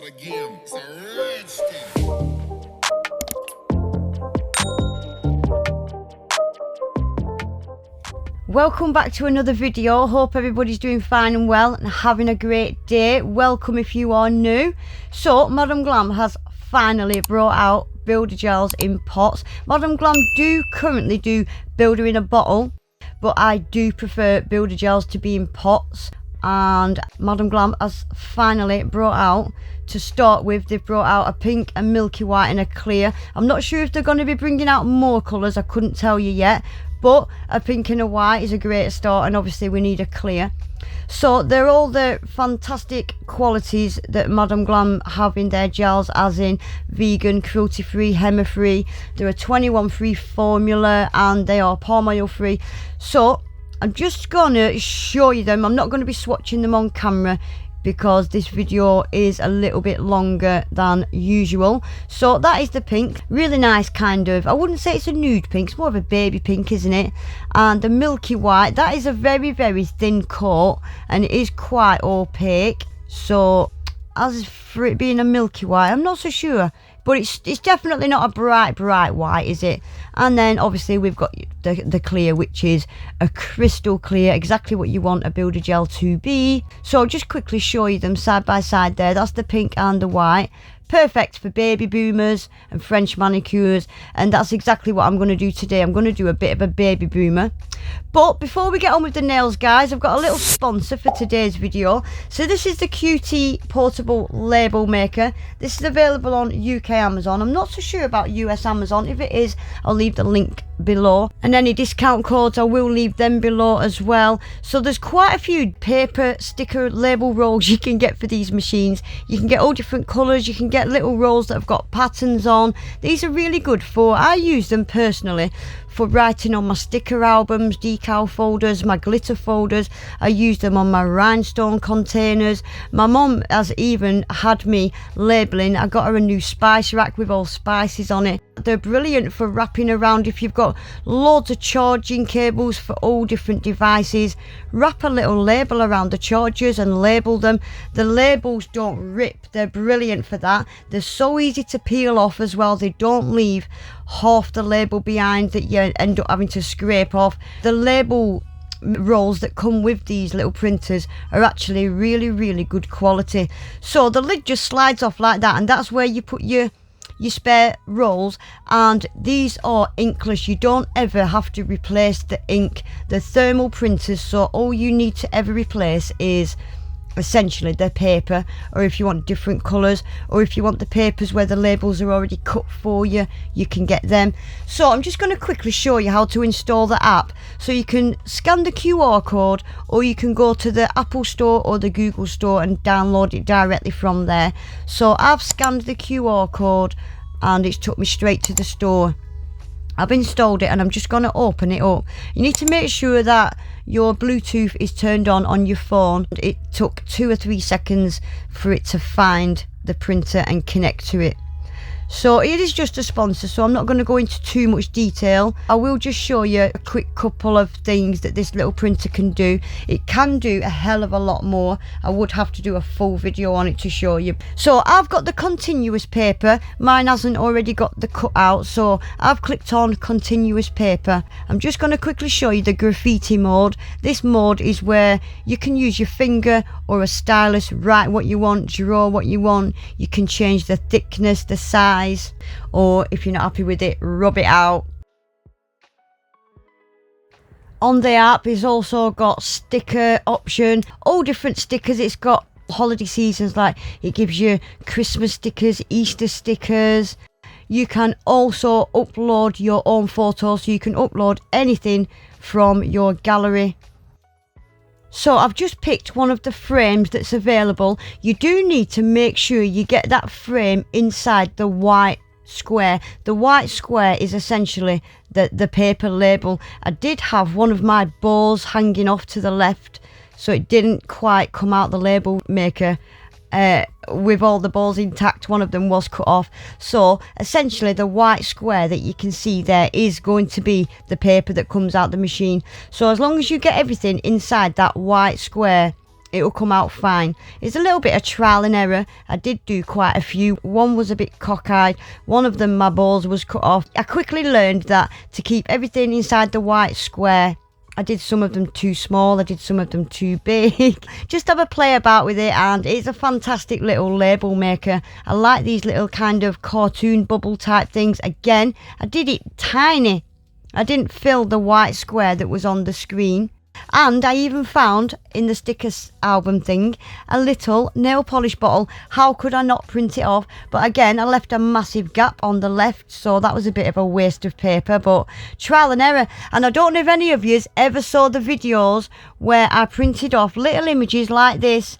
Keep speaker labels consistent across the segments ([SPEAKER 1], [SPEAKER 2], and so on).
[SPEAKER 1] again. It's a rich thing.
[SPEAKER 2] Welcome back to another video. Hope everybody's doing fine and well and having a great day. Welcome if you are new. So Madam Glam has finally brought out builder gels in pots. Madam Glam do currently do builder in a bottle, but I do prefer builder gels to be in pots. And Madam Glam has finally brought out, to start with, they've brought out a pink, a milky white and a clear. I'm not sure if they're going to be bringing out more colours, I couldn't tell you yet, but a pink and a white is a great start, and obviously we need a clear. So they're all the fantastic qualities that Madam Glam have in their gels, as in vegan, cruelty free, hema-free. They're a 21 free formula and they are palm oil free. So I'm just gonna show you them. I'm not going to be swatching them on camera because this video is a little bit longer than usual. So that is the pink, really nice kind of, I wouldn't say it's a nude pink, it's more of a baby pink, isn't it? And the milky white, that is a very thin coat and it is quite opaque. So as for it being a milky white, I'm not so sure, but it's definitely not a bright white, is it? And then obviously we've got the clear, which is a crystal clear, exactly what you want a builder gel to be. So I'll just quickly show you them side by side there. That's the pink and the white. Perfect for baby boomers and French manicures, and that's exactly what I'm going to do today. I'm going to do a bit of a baby boomer. But before we get on with the nails, guys, I've got a little sponsor for today's video. So this is the Qutie portable label maker. This is available on UK Amazon. I'm not so sure about US Amazon. If it is, I'll leave the link below, and any discount codes I will leave them below as well. So there's quite a few paper sticker label rolls you can get for these machines. You can get all different colours, you can get little rolls that have got patterns on. These are really good for, I use them personally for writing on my sticker albums, decal folders, my glitter folders. I use them on my rhinestone containers. My mum has even had me labelling. I got her a new spice rack with all spices on it. They're brilliant for wrapping around if you've got loads of charging cables for all different devices. Wrap a little label around the chargers and label them. The labels don't rip, they're brilliant for that. They're so easy to peel off as well. They don't leave half the label behind that you end up having to scrape off. The label rolls that come with these little printers are actually really good quality. So the lid just slides off like that, and that's where you put your spare rolls, and these are inkless. You don't ever have to replace the ink. The thermal printers, so all you need to ever replace is essentially the paper, or if you want different colours, or if you want the papers where the labels are already cut for you, you can get them. So I'm just going to quickly show you how to install the app. So you can scan the QR code, or you can go to the Apple Store or the Google Store and download it directly from there. So I've scanned the QR code and it's took me straight to the store. I've installed it and I'm just going to open it up. You need to make sure that your Bluetooth is turned on your phone. It took 2 or 3 seconds for it to find the printer and connect to it. So it is just a sponsor, so I'm not going to go into too much detail. I will just show you a quick couple of things that this little printer can do. It can do a hell of a lot more. I would have to do a full video on it to show you. So I've got the continuous paper. Mine hasn't already got the cut out, so I've clicked on continuous paper. I'm just going to quickly show you the graffiti mode. This mode is where you can use your finger or a stylus, write what you want, draw what you want. You can change the thickness, the size, or if you're not happy with it, rub it out. On the app it's also got sticker option, all different stickers. It's got holiday seasons, like it gives you Christmas stickers, Easter stickers. You can also upload your own photos, so you can upload anything from your gallery. So I've just picked one of the frames that's available. You do need to make sure you get that frame inside the white square. The white square is essentially the paper label. I did have one of my balls hanging off to the left, so it didn't quite come out the label maker with all the balls intact. One of them was cut off. So essentially the white square that you can see there is going to be the paper that comes out the machine. So as long as you get everything inside that white square, it'll come out fine. It's a little bit of trial and error. I did do quite a few. One was a bit cockeyed. One of them, my balls was cut off. I quickly learned that to keep everything inside the white square, I did some of them too small, I did some of them too big. Just have a play about with it, and it's a fantastic little label maker. I like these little kind of cartoon bubble type things. Again, I did it tiny. I didn't fill the white square that was on the screen. And I even found in the stickers album thing a little nail polish bottle. How could I not print it off? But again, I left a massive gap on the left, so that was a bit of a waste of paper, but trial and error. And I don't know if any of you ever saw the videos where I printed off little images like this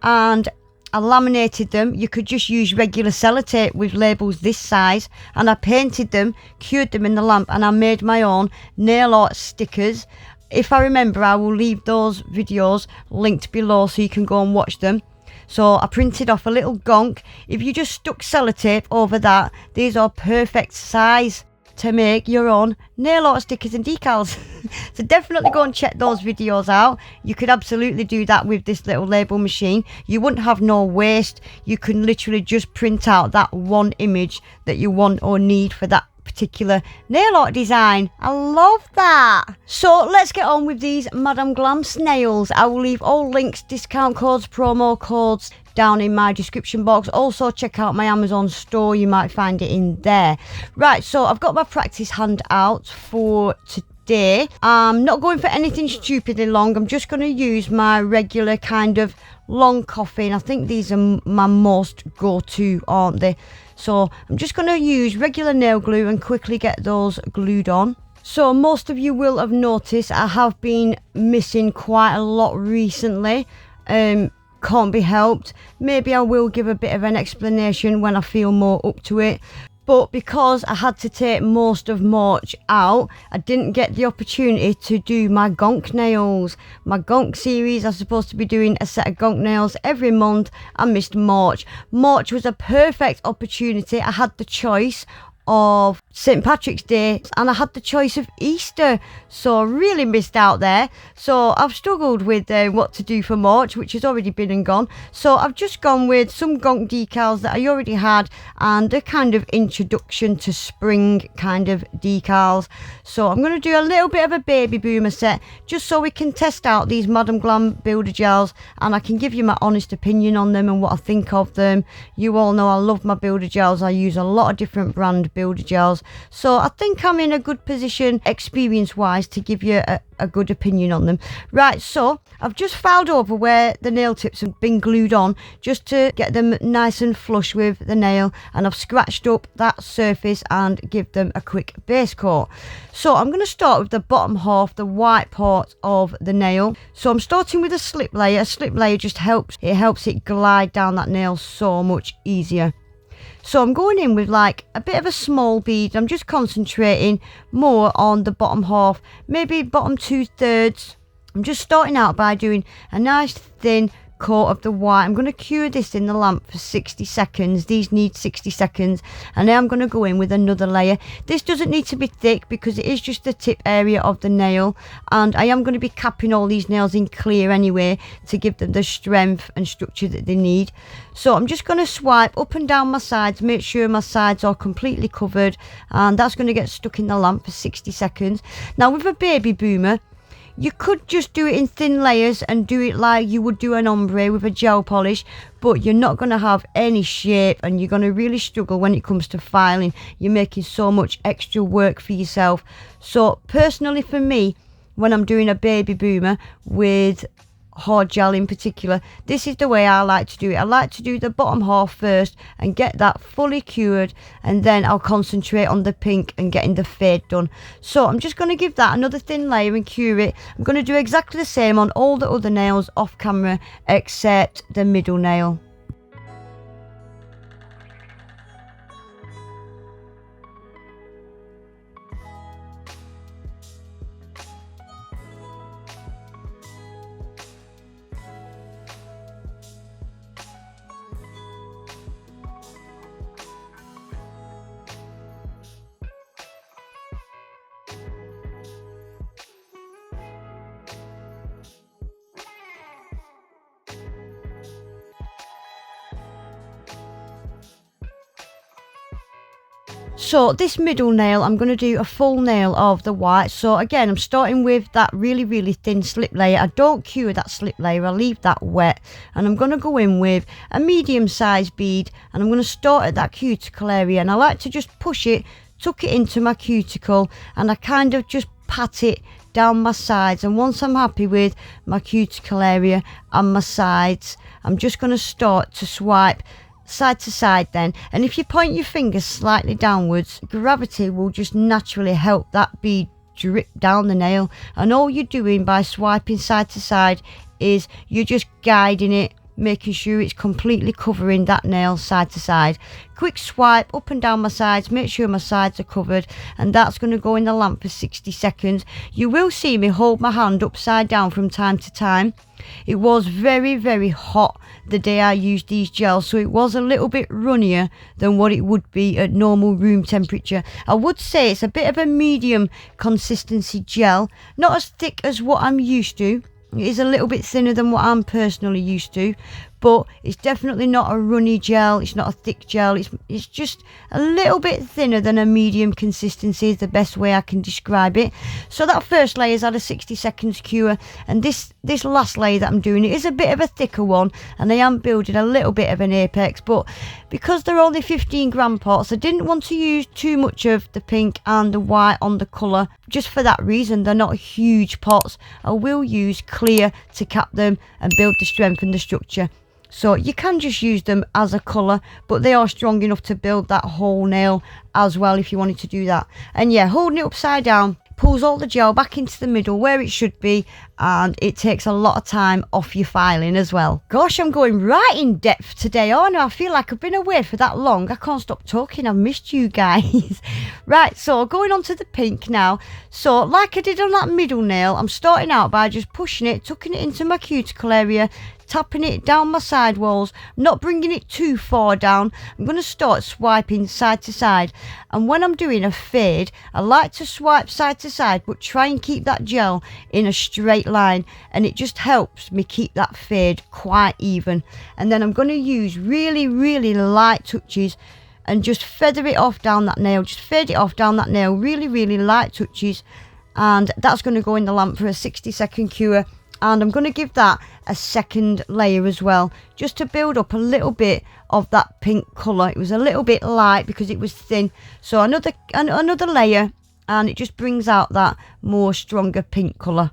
[SPEAKER 2] and I laminated them. You could just use regular sellotape with labels this size, and I painted them, cured them in the lamp, and I made my own nail art stickers. If I remember, I will leave those videos linked below so you can go and watch them. So I printed off a little gonk. If you just stuck sellotape over that, these are perfect size to make your own nail art stickers and decals. So definitely go and check those videos out. You could absolutely do that with this little label machine. You wouldn't have no waste. You can literally just print out that one image that you want or need for that particular nail art design. I love that. So let's get on with these Madame Glam snails. I will leave all links, discount codes, promo codes down in my description box. Also check out my Amazon store, you might find it in there. Right, so I've got my practice hand out for today. I'm not going for anything stupidly long. I'm just going to use my regular kind of long coffin. I think these are my most go-to, aren't they? So I'm just going to use regular nail glue and quickly get those glued on. So most of you will have noticed I have been missing quite a lot recently. Can't be helped. Maybe I will give a bit of an explanation when I feel more up to it. But because I had to take most of March out, I didn't get the opportunity to do my gonk nails. My gonk series, I'm supposed to be doing a set of gonk nails every month. I missed March. March was a perfect opportunity. I had the choice of St. Patrick's Day and I had the choice of Easter, so I really missed out there. So I've struggled with what to do for March, which has already been and gone. So I've just gone with some gonk decals that I already had and a kind of introduction to spring kind of decals. So I'm going to do a little bit of a baby boomer set just so we can test out these Madame Glam builder gels and I can give you my honest opinion on them and what I think of them. You all know I love my builder gels. I use a lot of different brand builder gels, so I think I'm in a good position experience wise to give you a good opinion on them. Right, so I've just filed over where the nail tips have been glued on just to get them nice and flush with the nail, and I've scratched up that surface and give them a quick base coat. So I'm going to start with the bottom half, the white part of the nail. So I'm starting with a slip layer. A slip layer just helps it glide down that nail so much easier. So I'm going in with like a bit of a small bead. I'm just concentrating more on the bottom half, maybe bottom 2/3. I'm just starting out by doing a nice thin coat of the white. I'm going to cure this in the lamp for 60 seconds. These need 60 seconds. And then I'm going to go in with another layer. This doesn't need to be thick because it is just the tip area of the nail. And I am going to be capping all these nails in clear anyway to give them the strength and structure that they need. So I'm just going to swipe up and down my sides, make sure my sides are completely covered. And that's going to get stuck in the lamp for 60 seconds. Now with a baby boomer, you could just do it in thin layers and do it like you would do an ombre with a gel polish, but you're not going to have any shape and you're going to really struggle when it comes to filing. You're making so much extra work for yourself. So personally for me, when I'm doing a baby boomer with hard gel in particular, this is the way I like to do it. I like to do the bottom half first and get that fully cured, and then I'll concentrate on the pink and getting the fade done. So I'm just going to give that another thin layer and cure it. I'm going to do exactly the same on all the other nails off camera except the middle nail. So this middle nail, I'm going to do a full nail of the white. So again, I'm starting with that really thin slip layer. I don't cure that slip layer, I leave that wet. And I'm going to go in with a medium sized bead, and I'm going to start at that cuticle area. And I like to just push it, tuck it into my cuticle, and I kind of just pat it down my sides. And once I'm happy with my cuticle area and my sides, I'm just going to start to swipe side to side then. And if you point your fingers slightly downwards, gravity will just naturally help that bead drip down the nail. And all you're doing by swiping side to side is you're just guiding it, making sure it's completely covering that nail side to side. Quick swipe up and down my sides, make sure my sides are covered, and that's going to go in the lamp for 60 seconds. You will see me hold my hand upside down from time to time. It was very hot the day I used these gels, so it was a little bit runnier than what it would be at normal room temperature. I would say it's a bit of a medium consistency gel, not as thick as what I'm used to. It is a little bit thinner than what I'm personally used to, but it's definitely not a runny gel, it's not a thick gel, it's just a little bit thinner than a medium consistency is the best way I can describe it. So that first layer's had a 60 seconds cure, and this last layer that I'm doing, it is a bit of a thicker one, and I am building a little bit of an apex, but because they're only 15 gram pots, I didn't want to use too much of the pink and the white on the colour. Just for that reason, they're not huge pots. I will use clear to cap them and build the strength and the structure. So you can just use them as a colour, but they are strong enough to build that whole nail as well if you wanted to do that. And yeah, holding it upside down pulls all the gel back into the middle where it should be, and it takes a lot of time off your filing as well. Gosh, I'm going right in depth today, aren't I? I feel like I've been away for that long. I can't stop talking. I've missed you guys. Right, so going on to the pink now. So like I did on that middle nail, I'm starting out by just pushing it, tucking it into my cuticle area, tapping it down my side walls, not bringing it too far down. I'm going to start swiping side to side, and when I'm doing a fade, I like to swipe side to side but try and keep that gel in a straight line, and it just helps me keep that fade quite even. And then I'm going to use really light touches and just feather it off down that nail, just fade it off down that nail, really light touches, and that's going to go in the lamp for a 60-second cure. And I'm going to give that a second layer as well, just to build up a little bit of that pink colour. It was a little bit light because it was thin, so another layer, and it just brings out that more stronger pink colour.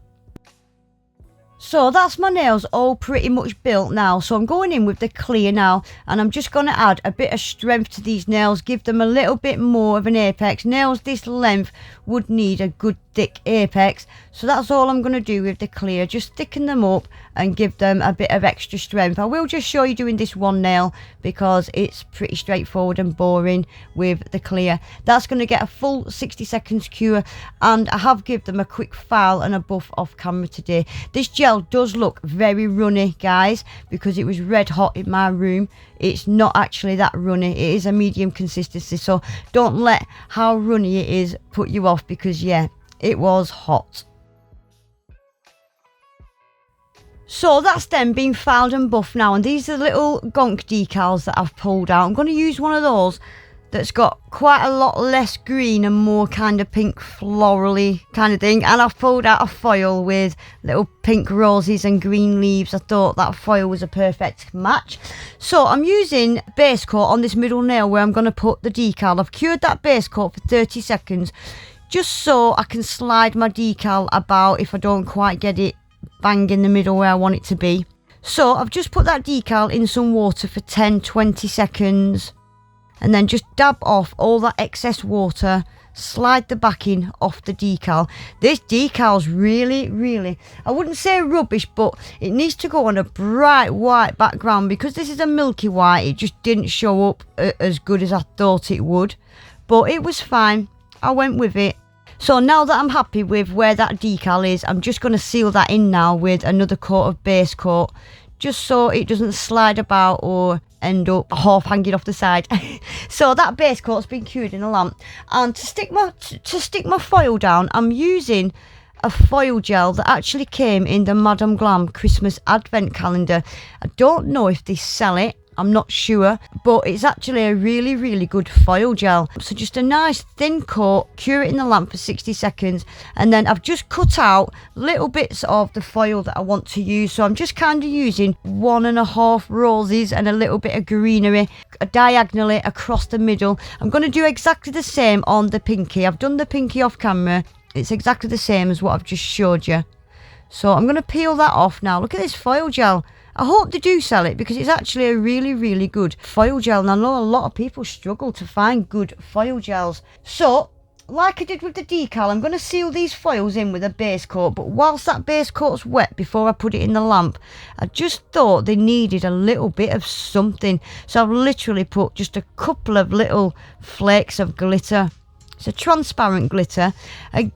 [SPEAKER 2] So that's my nails all pretty much built now. So I'm going in with the clear now, and I'm just going to add a bit of strength to these nails, give them a little bit more of an apex. Nails this length would need a good thick apex, so that's all I'm going to do with the clear, just thicken them up and give them a bit of extra strength. I will just show you doing this one nail because it's pretty straightforward and boring with the clear. That's going to get a full 60 seconds cure, and I have given them a quick file and a buff off camera today. This gel does look very runny, guys, because it was red hot in my room. It's not actually that runny, it is a medium consistency, so don't let how runny it is put you off, because yeah, it was hot. So that's them being filed and buffed now, and these are the little gonk decals that I've pulled out. I'm going to use one of those that's got quite a lot less green and more kind of pink florally kind of thing, and I've pulled out a foil with little pink roses and green leaves. I thought that foil was a perfect match. So I'm using base coat on this middle nail where I'm going to put the decal. I've cured that base coat for 30 seconds just so I can slide my decal about if I don't quite get it bang in the middle where I want it to be. So I've just put that decal in some water for 10-20 seconds, and then just dab off all that excess water, slide the backing off the decal. This decal's really, I wouldn't say rubbish, but it needs to go on a bright white background, because this is a milky white. It just didn't show up as good as I thought it would, but it was fine. I went with it. So now that I'm happy with where that decal is, I'm just going to seal that in now with another coat of base coat, just so it doesn't slide about or end up half hanging off the side. So that base coat's been cured in a lamp, and to stick my foil down, I'm using a foil gel that actually came in the Madam Glam Christmas advent calendar. I don't know if they sell it, I'm not sure, but it's actually a really good foil gel. So just a nice thin coat, cure it in the lamp for 60 seconds, and then I've just cut out little bits of the foil that I want to use. So I'm just kind of using 1.5 roses and a little bit of greenery diagonally across the middle. I'm going to do exactly the same on the pinky. I've done the pinky off camera. It's exactly the same as what I've just showed you. So I'm going to peel that off now. Look at this foil gel. I hope they do sell it because it's actually a really good foil gel, and I know a lot of people struggle to find good foil gels. So like I did with the decal, I'm going to seal these foils in with a base coat, but whilst that base coat's wet before I put it in the lamp, I just thought they needed a little bit of something, so I've literally put just a couple of little flakes of glitter. It's a transparent glitter.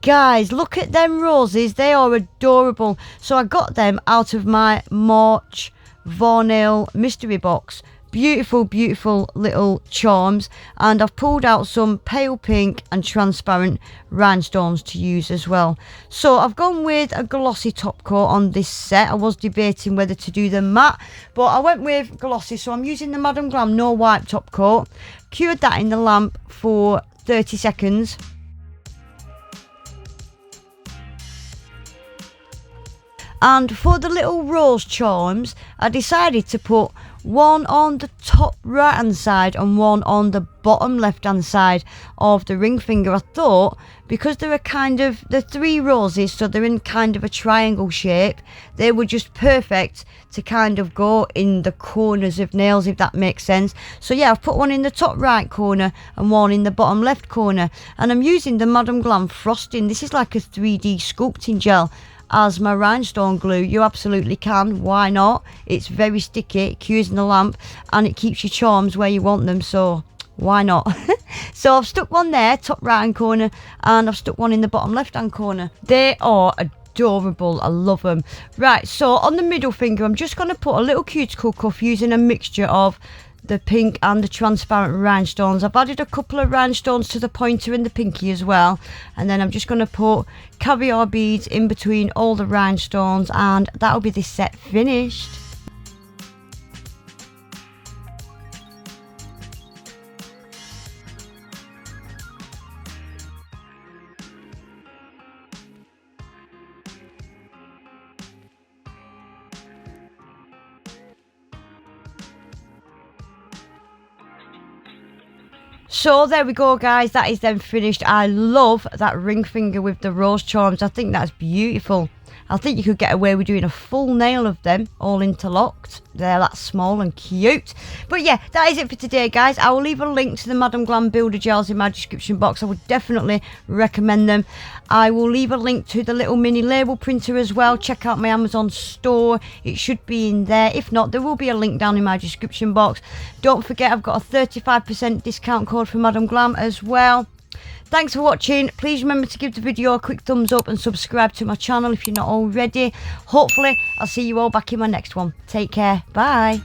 [SPEAKER 2] Guys, look at them roses. They are adorable. So I got them out of my March Varnail mystery box. Beautiful little charms. And I've pulled out some pale pink and transparent rhinestones to use as well. So I've gone with a glossy top coat on this set. I was debating whether to do the matte, but I went with glossy. So I'm using the Madam Glam No Wipe top coat. Cured that in the lamp for 30 seconds. And for the little rose charms, I decided to put one on the top right hand side and one on the bottom left hand side of the ring finger. I thought because they're the 3 roses, so they're in kind of a triangle shape, they were just perfect to kind of go in the corners of nails, if that makes sense. So yeah, I've put one in the top right corner and one in the bottom left corner, and I'm using the Madam Glam frosting. This is like a 3D sculpting gel as my rhinestone glue. You absolutely can, why not? It's very sticky, it cures in the lamp, and it keeps your charms where you want them, so why not? So I've stuck one there, top right hand corner, and I've stuck one in the bottom left hand corner. They are adorable, I love them. Right, so on the middle finger, I'm just going to put a little cuticle cuff using a mixture of the pink and the transparent rhinestones. I've added a couple of rhinestones to the pointer and the pinky as well, and then I'm just going to put caviar beads in between all the rhinestones, and that'll be this set finished. So there we go, guys, that is then finished. I love that ring finger with the rose charms. I think that's beautiful. I think you could get away with doing a full nail of them all interlocked. They're that small and cute. But yeah, that is it for today, guys. I will leave a link to the Madam Glam builder gels in my description box. I would definitely recommend them. I will leave a link to the little mini label printer as well. Check out my Amazon store. It should be in there. If not, there will be a link down in my description box. Don't forget, I've got a 35% discount code for Madam Glam as well. Thanks for watching. Please remember to give the video a quick thumbs up and subscribe to my channel if you're not already. Hopefully, I'll see you all back in my next one. Take care. Bye.